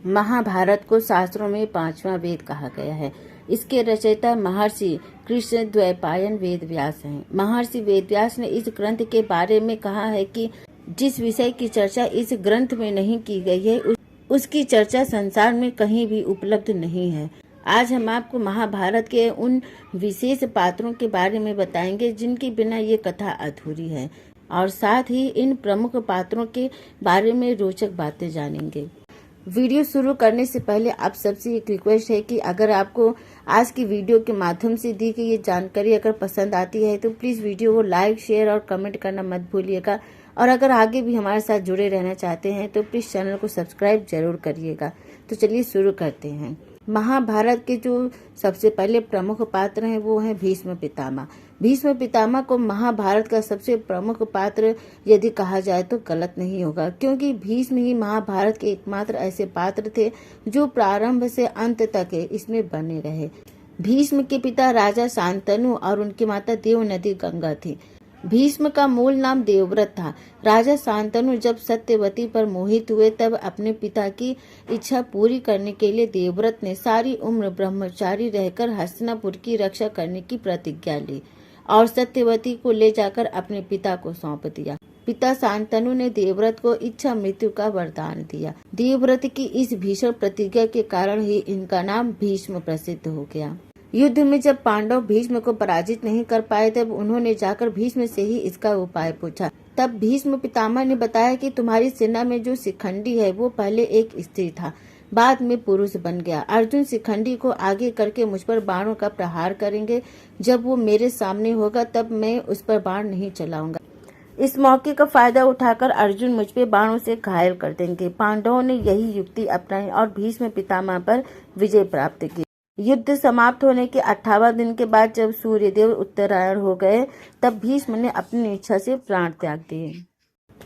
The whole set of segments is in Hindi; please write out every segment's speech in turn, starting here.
महाभारत को शास्त्रों में 5वां वेद कहा गया है। इसके रचयिता महर्षि कृष्णद्वैपायन वेदव्यास हैं। महर्षि वेदव्यास ने इस ग्रंथ के बारे में कहा है कि जिस विषय की चर्चा इस ग्रंथ में नहीं की गई है उसकी चर्चा संसार में कहीं भी उपलब्ध नहीं है। आज हम आपको महाभारत के उन विशेष पात्रों के बारे में बताएंगे जिनके बिना ये कथा अधूरी है, और साथ ही इन प्रमुख पात्रों के बारे में रोचक बातें जानेंगे। वीडियो शुरू करने से पहले आप सबसे एक रिक्वेस्ट है कि अगर आपको आज की वीडियो के माध्यम से दी गई ये जानकारी अगर पसंद आती है तो प्लीज वीडियो को लाइक, शेयर और कमेंट करना मत भूलिएगा। और अगर आगे भी हमारे साथ जुड़े रहना चाहते हैं तो प्लीज चैनल को सब्सक्राइब जरूर करिएगा। तो चलिए शुरू करते हैं। महाभारत के जो सबसे पहले प्रमुख पात्र हैं वो हैं भीष्म पितामह। भीष्म पितामह को महाभारत का सबसे प्रमुख पात्र यदि कहा जाए तो गलत नहीं होगा, क्योंकि भीष्म ही महाभारत के एकमात्र ऐसे पात्र थे जो प्रारंभ से अंत तक इसमें बने रहे। भीष्म के पिता राजा शांतनु और उनकी माता देवनदी गंगा थी। भीष्म का मूल नाम देवव्रत था। राजा शांतनु जब सत्यवती पर मोहित हुए तब अपने पिता की इच्छा पूरी करने के लिए देवव्रत ने सारी उम्र ब्रह्मचारी रहकर हस्तिनापुर की रक्षा करने की प्रतिज्ञा ली और सत्यवती को ले जाकर अपने पिता को सौंप दिया। पिता शांतनु ने देवव्रत को इच्छा मृत्यु का वरदान दिया। देवव्रत की इस भीषण प्रतिज्ञा के कारण ही इनका नाम भीष्म प्रसिद्ध हो गया। युद्ध में जब पांडव भीष्म को पराजित नहीं कर पाए तब उन्होंने जाकर भीष्म से ही इसका उपाय पूछा। तब भीष्म पितामह ने बताया कि तुम्हारी सेना में जो शिखंडी है वो पहले एक स्त्री था, बाद में पुरुष बन गया। अर्जुन शिखंडी को आगे करके मुझ पर बाणों का प्रहार करेंगे। जब वो मेरे सामने होगा तब मैं उस पर बाण नहीं चलाऊंगा। इस मौके का फायदा उठाकर अर्जुन मुझ पे बाणों से घायल कर देंगे। पांडवों ने यही युक्ति अपनाई और भीष्म पितामह पर विजय प्राप्त की। युद्ध समाप्त होने के 58 दिन के बाद जब सूर्यदेव उत्तरायण हो गए तब भीष्म ने अपनी इच्छा से प्राण त्याग दिए।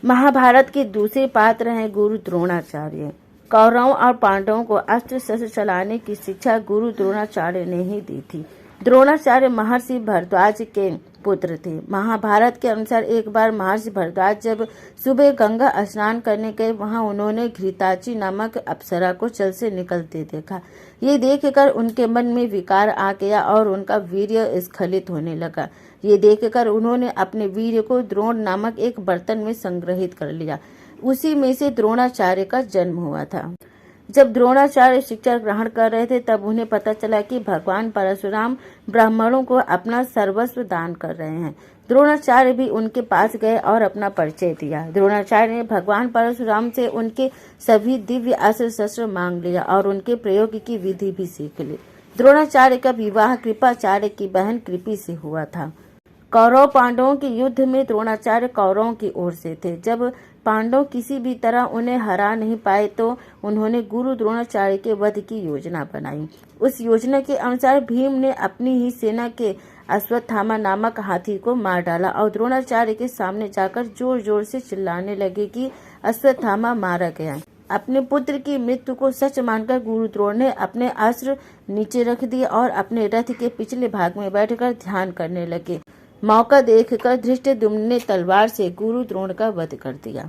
महाभारत के दूसरे पात्र हैं गुरु द्रोणाचार्य। कौरवों और पांडवों को अस्त्र शस्त्र चलाने की शिक्षा गुरु द्रोणाचार्य ने ही दी थी। द्रोणाचार्य महर्षि भरद्वाज के पुत्र थे। महाभारत के अनुसार एक बार महर्षि भरद्वाज जब सुबह गंगा स्नान करने गए, वहां उन्होंने घृताची नामक अप्सरा को जल से निकलते देखा। ये देखकर उनके मन में विकार आ गया और उनका वीर्य स्खलित होने लगा। ये देखकर उन्होंने अपने वीर्य को द्रोण नामक एक बर्तन में संग्रहित कर लिया। उसी में से द्रोणाचार्य का जन्म हुआ था। जब द्रोणाचार्य शिक्षा ग्रहण कर रहे थे तब उन्हें पता चला कि भगवान परशुराम ब्राह्मणों को अपना सर्वस्व दान कर रहे हैं। द्रोणाचार्य भी उनके पास गए और अपना परिचय दिया। द्रोणाचार्य ने भगवान परशुराम से उनके सभी दिव्य अस्त्र शस्त्र मांग लिया और उनके प्रयोग की विधि भी सीख ली। द्रोणाचार्य का विवाह कृपाचार्य की बहन कृपि से हुआ था। कौरव पांडवों के युद्ध में द्रोणाचार्य कौरवों की ओर से थे। जब पांडव किसी भी तरह उन्हें हरा नहीं पाए तो उन्होंने गुरु द्रोणाचार्य के वध की योजना बनाई। उस योजना के अनुसार भीम ने अपनी ही सेना के अश्वत्थामा नामक हाथी को मार डाला और द्रोणाचार्य के सामने जाकर जोर जोर से चिल्लाने लगे कि अश्वत्थामा मारा गया। अपने पुत्र की मृत्यु को सच मानकर गुरु द्रोण ने अपने अस्त्र नीचे रख दिए और अपने रथ के पिछले भाग में बैठकर ध्यान करने लगे। मौका देखकर धृष्टद्युम्न ने तलवार से गुरु द्रोण का वध कर दिया।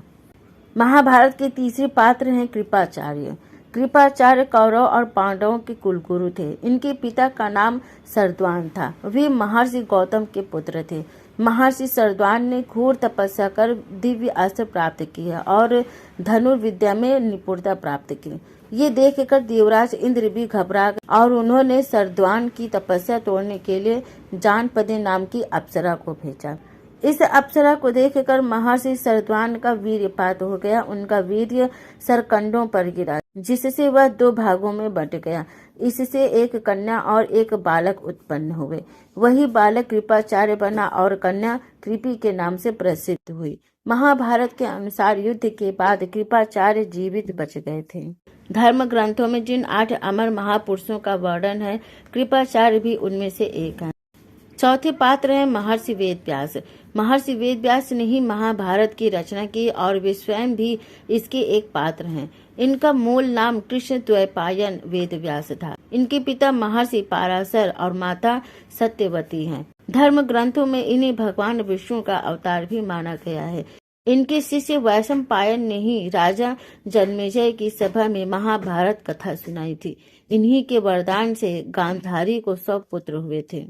महाभारत के तीसरे पात्र हैं कृपाचार्य। कृपाचार्य कौरव और पांडवों के कुलगुरु थे। इनके पिता का नाम सरद्वान था। वे महर्षि गौतम के पुत्र थे। महर्षि सरद्वान ने घोर तपस्या कर दिव्य अस्त्र प्राप्त किया और धनुर्विद्या में निपुणता प्राप्त की। ये देखकर देवराज इंद्र भी घबरा गए और उन्होंने सरद्वान की तपस्या तोड़ने के लिए जानपदे नाम की अप्सरा को भेजा। इस अप्सरा को देखकर महर्षि सरद्वान का वीर्यपात हो गया। उनका वीर्य सरकंडों पर गिरा जिससे वह 2 भागों में बंट गया। इससे एक कन्या और एक बालक उत्पन्न हुए। वही बालक कृपाचार्य बना और कन्या कृपि के नाम से प्रसिद्ध हुई। महाभारत के अनुसार युद्ध के बाद कृपाचार्य जीवित बच गए थे। धर्म ग्रंथों में जिन 8 अमर महापुरुषों का वर्णन है, कृपाचार्य भी उनमें से एक है। चौथे पात्र हैं महर्षि वेदव्यास। महर्षि वेदव्यास ने ही महाभारत की रचना की और वे स्वयं भी इसके एक पात्र हैं। इनका मूल नाम कृष्णद्वैपायन वेदव्यास था। इनके पिता महर्षि पराशर और माता सत्यवती हैं। धर्म ग्रंथों में इन्हें भगवान विष्णु का अवतार भी माना गया है। इनके शिष्य वैशंपायन ने ही राजा जन्मेजय की सभा में महाभारत कथा सुनाई थी। इन्हीं के वरदान से गांधारी को 100 पुत्र हुए थे।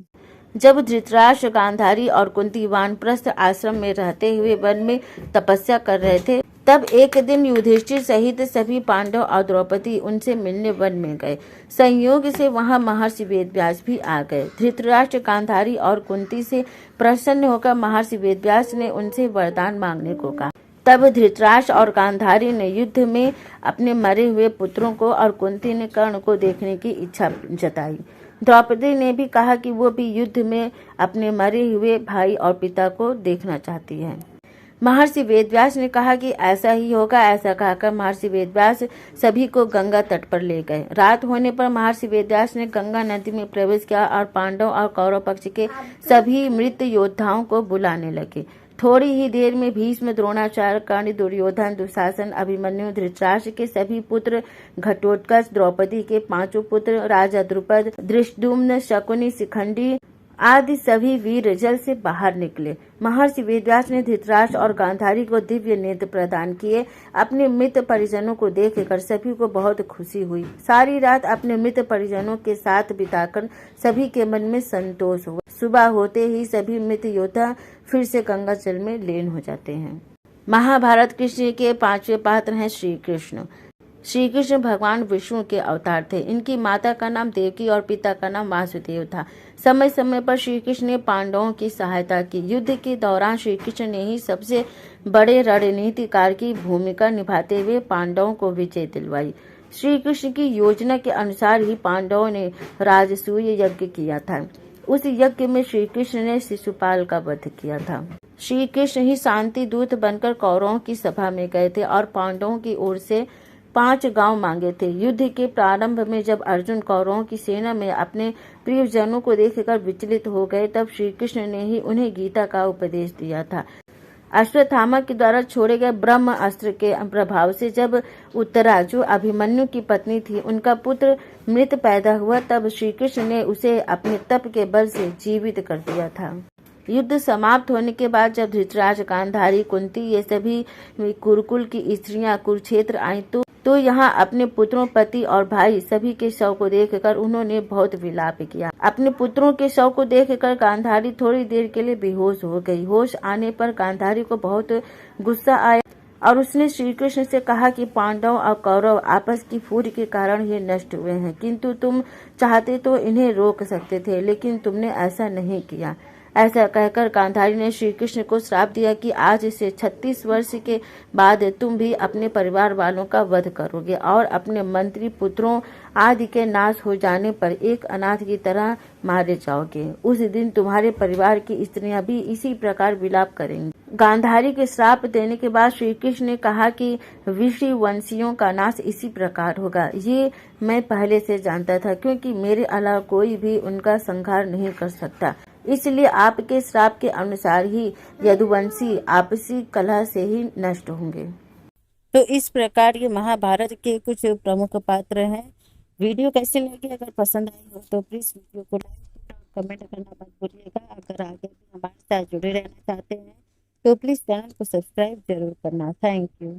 जब धृतराष्ट्र, गांधारी और कुंती वानप्रस्थ आश्रम में रहते हुए वन में तपस्या कर रहे थे, तब एक दिन युधिष्ठिर सहित सभी पांडव और द्रौपदी उनसे मिलने वन में गए। संयोग से वहां महर्षि वेदव्यास भी आ गए। धृतराष्ट्र, गांधारी और कुंती से प्रसन्न होकर महर्षि वेदव्यास ने उनसे वरदान मांगने को कहा। तब धृतराष्ट्र और गांधारी ने युद्ध में अपने मरे हुए पुत्रों को और कुंती ने कर्ण को देखने की इच्छा जताई। द्रौपदी ने भी कहा कि वो भी युद्ध में अपने मरे हुए भाई और पिता को देखना चाहती है। महर्षि वेदव्यास ने कहा कि ऐसा ही होगा। ऐसा कहकर महर्षि वेदव्यास सभी को गंगा तट पर ले गए। रात होने पर महर्षि वेदव्यास ने गंगा नदी में प्रवेश किया और पांडव और कौरव पक्ष के सभी मृत योद्धाओं को बुलाने लगे। थोड़ी ही देर में भीष्म, द्रोणाचार्य, कर्ण, दुर्योधन, दुशासन, अभिमन्यु, धृतराष्ट्र के सभी पुत्र, घटोत्कच, द्रौपदी के 5 पुत्र, राजा द्रुपद, धृष्टद्युम्न, शकुनी, शिखंडी आदि सभी वीर जल से बाहर निकले। महर्षि वेदव्यास ने धृतराष्ट्र और गांधारी को दिव्य नेत्र प्रदान किए। अपने मृत परिजनों को देखकर सभी को बहुत खुशी हुई। सारी रात अपने मृत परिजनों के साथ बिताकर सभी के मन में संतोष हुआ। सुबह होते ही सभी मृत योद्धा फिर से गंगा जल में लीन हो जाते हैं। महाभारत कृष्ण के 5वें पात्र हैं श्री कृष्ण। श्री कृष्ण भगवान विष्णु के अवतार थे। इनकी माता का नाम देवकी और पिता का नाम वासुदेव था। समय समय पर श्री कृष्ण ने पांडवों की सहायता की। युद्ध के दौरान श्री कृष्ण ने ही सबसे बड़े रणनीतिकार की भूमिका निभाते हुए पांडवों को विजय दिलवाई। श्री कृष्ण की योजना के अनुसार ही पांडवों ने राजसूय यज्ञ किया था। उस यज्ञ में श्री कृष्ण ने शिशुपाल का वध किया था। श्री कृष्ण ही शांति दूत बनकर कौरवों की सभा में गए थे और पांडवों की ओर से 5 गांव मांगे थे। युद्ध के प्रारंभ में जब अर्जुन कौरवों की सेना में अपने प्रियजनों को देखकर विचलित हो गए, तब श्री कृष्ण ने ही उन्हें गीता का उपदेश दिया था। अश्वत्थामा के द्वारा छोड़े गए ब्रह्म अस्त्र के प्रभाव से जब उत्तरा, जो अभिमन्यु की पत्नी थी, उनका पुत्र मृत पैदा हुआ, तब श्री कृष्ण ने उसे अपने तप के बल से जीवित कर दिया था। युद्ध समाप्त होने के बाद जब धृतराष्ट्र, गांधारी, कुंती ये सभी कुरुकुल की स्त्रियां कुरुक्षेत्र आई तो यहाँ अपने पुत्रों, पति और भाई सभी के शव को देखकर उन्होंने बहुत विलाप किया। अपने पुत्रों के शव को देखकर गांधारी थोड़ी देर के लिए बेहोश हो गई। होश आने पर गांधारी को बहुत गुस्सा आया और उसने श्री कृष्ण से कहा कि पांडव और कौरव आपस की फूट के कारण ये नष्ट हुए हैं, किंतु तुम चाहते तो इन्हें रोक सकते थे, लेकिन तुमने ऐसा नहीं किया। ऐसा कहकर गांधारी ने श्री कृष्ण को श्राप दिया कि आज से 36 वर्ष के बाद तुम भी अपने परिवार वालों का वध करोगे और अपने मंत्री, पुत्रों आदि के नाश हो जाने पर एक अनाथ की तरह मारे जाओगे। उस दिन तुम्हारे परिवार की स्त्रियां भी इसी प्रकार विलाप करेंगी। गांधारी के श्राप देने के बाद श्री कृष्ण ने कहा कि ऋषि वंशियों का नाश इसी प्रकार होगा। ये मैं पहले से जानता था, क्योंकि मेरे अलावा कोई भी उनका संहार नहीं कर सकता। इसलिए आपके श्राप के अनुसार ही यदुवंशी आपसी कलह से ही नष्ट होंगे। तो इस प्रकार ये महाभारत के कुछ प्रमुख पात्र हैं। वीडियो कैसी लगी? अगर पसंद आई हो तो प्लीज वीडियो को लाइक और कमेंट करना मत भूलिएगा। अगर आगे भी हमारे साथ जुड़े रहना चाहते हैं तो प्लीज चैनल को सब्सक्राइब जरूर करना। Thank you.